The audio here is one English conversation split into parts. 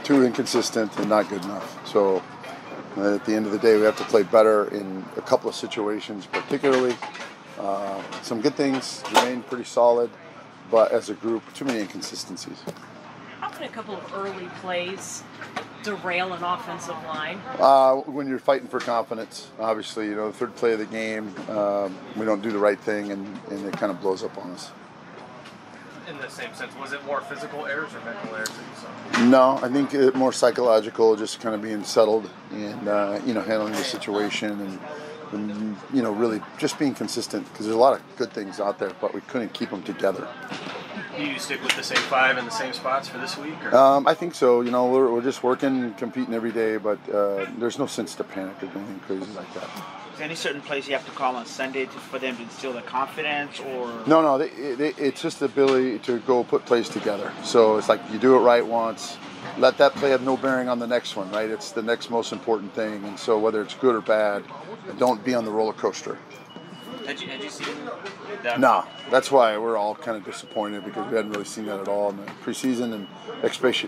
Too inconsistent and not good enough. So at the end of the day, we have to play better in a couple of situations, particularly. Some good things, remain pretty solid, but as a group, too many inconsistencies. How can a couple of early plays derail an offensive line? When you're fighting for confidence, obviously, the third play of the game, we don't do the right thing, and it kind of blows up on us. In the same sense, was it more physical errors or mental errors that you saw? No, I think more psychological, just kind of being settled and handling the situation and really just being consistent, because there's a lot of good things out there, but we couldn't keep them together. Do you stick with the same five in the same spots for this week? Or? I think so. We're just working, competing every day, but there's no sense to panic or anything crazy like that. Is there any certain plays you have to call on Sunday for them to instill their confidence, or? No, it's just the ability to go put plays together. So it's like you do it right once, let that play have no bearing on the next one, right? It's the next most important thing, and so whether it's good or bad, don't be on the roller coaster. Had you seen that? No, that's why we're all kind of disappointed, because we hadn't really seen that at all in the preseason, and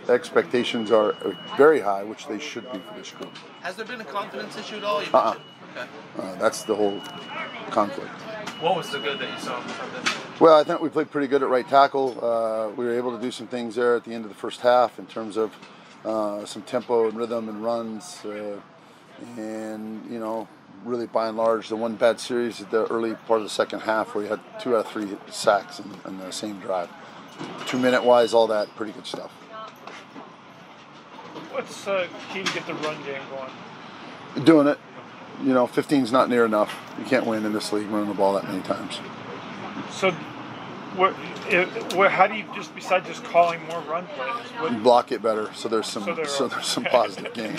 expectations are very high, which they should be for this group. Has there been a confidence issue at all? Okay. That's the whole conflict. What was the good that you saw from this? Well, I think we played pretty good at right tackle. We were able to do some things there at the end of the first half in terms of some tempo and rhythm and runs, and really by and large, the one bad series at the early part of the second half where we had 2 out of 3 sacks in the same drive. 2-minute wise, all that, pretty good stuff. What's key to get the run game going? Doing it. 15's not near enough. You can't win in this league running the ball that many times. So, how do you besides just calling more run plays? Block it better, so there's some positive gain.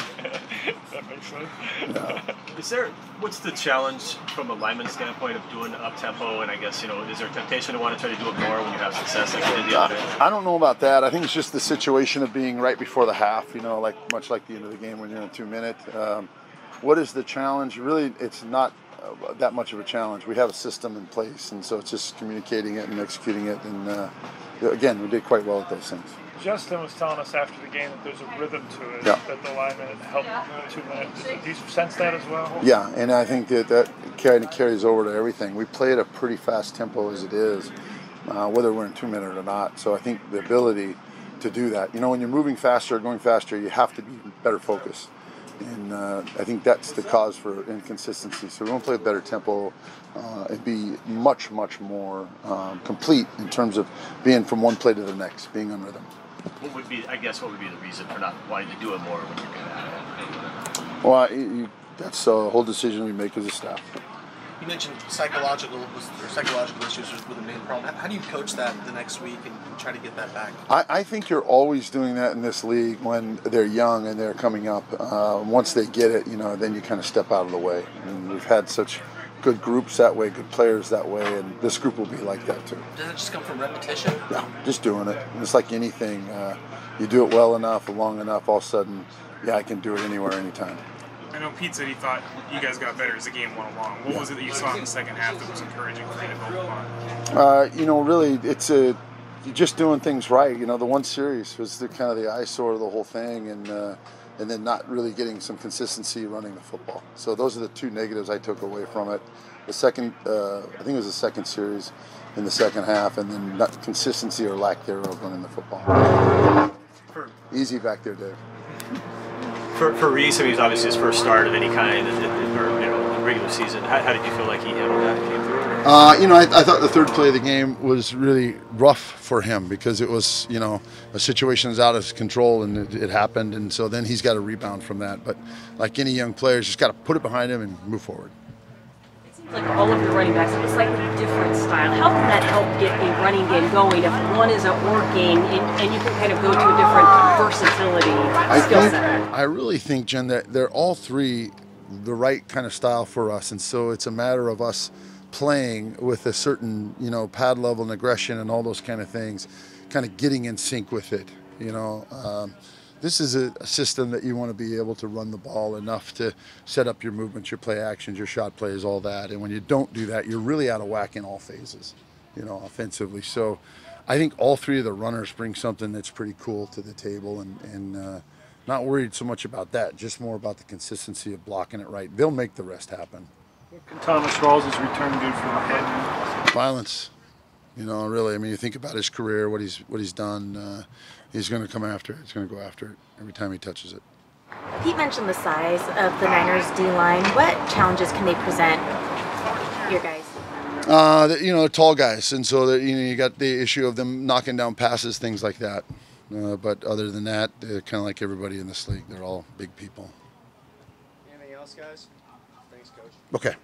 That makes sense. Yeah. What's the challenge from a lineman standpoint of doing up tempo? And I guess is there temptation to want to try to do it more when you have success like you did the other day? I don't know about that. I think it's just the situation of being right before the half. Much like the end of the game when you're in 2-minute. What is the challenge? Really, it's not that much of a challenge. We have a system in place, and so it's just communicating it and executing it. And again, we did quite well at those things. Justin was telling us after the game that there's a rhythm to it, yeah, that the linemen helped in 2 minutes. Do you sense that as well? Yeah, and I think that kind of carries over to everything. We play at a pretty fast tempo as it is, whether we're in 2-minute or not. So I think the ability to do that, when you're moving faster, going faster, you have to be better focused. And I think that's the cause for inconsistency. So we want to play a better tempo and be much, much more complete in terms of being from one play to the next, being on rhythm. What would be the reason for not wanting to do it more when you're good at it? Well, that's a whole decision we make as a staff. You mentioned psychological issues were the main problem. How do you coach that the next week and try to get that back? I think you're always doing that in this league when they're young and they're coming up. Once they get it, then you kind of step out of the way. And we've had such good groups that way, good players that way, and this group will be like that too. Does it just come from repetition? Yeah, just doing it. It's like anything. You do it well enough, long enough, all of a sudden, I can do it anywhere, anytime. I know Pete said he thought you guys got better as the game went along. What was it that you saw in the second half that was encouraging for you to build upon? Really, it's you're just doing things right. The one series was kind of the eyesore of the whole thing, and then not really getting some consistency running the football. So those are the 2 negatives I took away from it. The second, I think it was the second series in the second half, and then not consistency or lack thereof running the football. Easy back there, Dave. For Reese, it was obviously his first start of any kind in regular season. How did you feel like he handled that and came through? I thought the third play of the game was really rough for him, because it was, a situation that's out of his control, and it happened, and so then he's got to rebound from that. But like any young player, he's just got to put it behind him and move forward. It seems like all of your running backs have a slightly different style. How can that help get a running game going if one isn't working and you can kind of go to a different versatility skill set? I really think, Jen, that they're all 3 the right kind of style for us, and so it's a matter of us playing with a certain, pad level and aggression and all those kind of things, kind of getting in sync with it. This is a system that you want to be able to run the ball enough to set up your movements, your play actions, your shot plays, all that. And when you don't do that, you're really out of whack in all phases, offensively. So I think all three of the runners bring something that's pretty cool to the table, and not worried so much about that, just more about the consistency of blocking it right. They'll make the rest happen. What can Thomas Rawls' return do for the head? Violence. You know, really. I mean, you think about his career, what he's done. He's going to come after it. He's going to go after it every time he touches it. Pete mentioned the size of the Niners D-line. What challenges can they present your guys? They're tall guys, and so you got the issue of them knocking down passes, things like that. But other than that, they're kind of like everybody in this league. They're all big people. Anything else, guys? Thanks, Coach. Okay.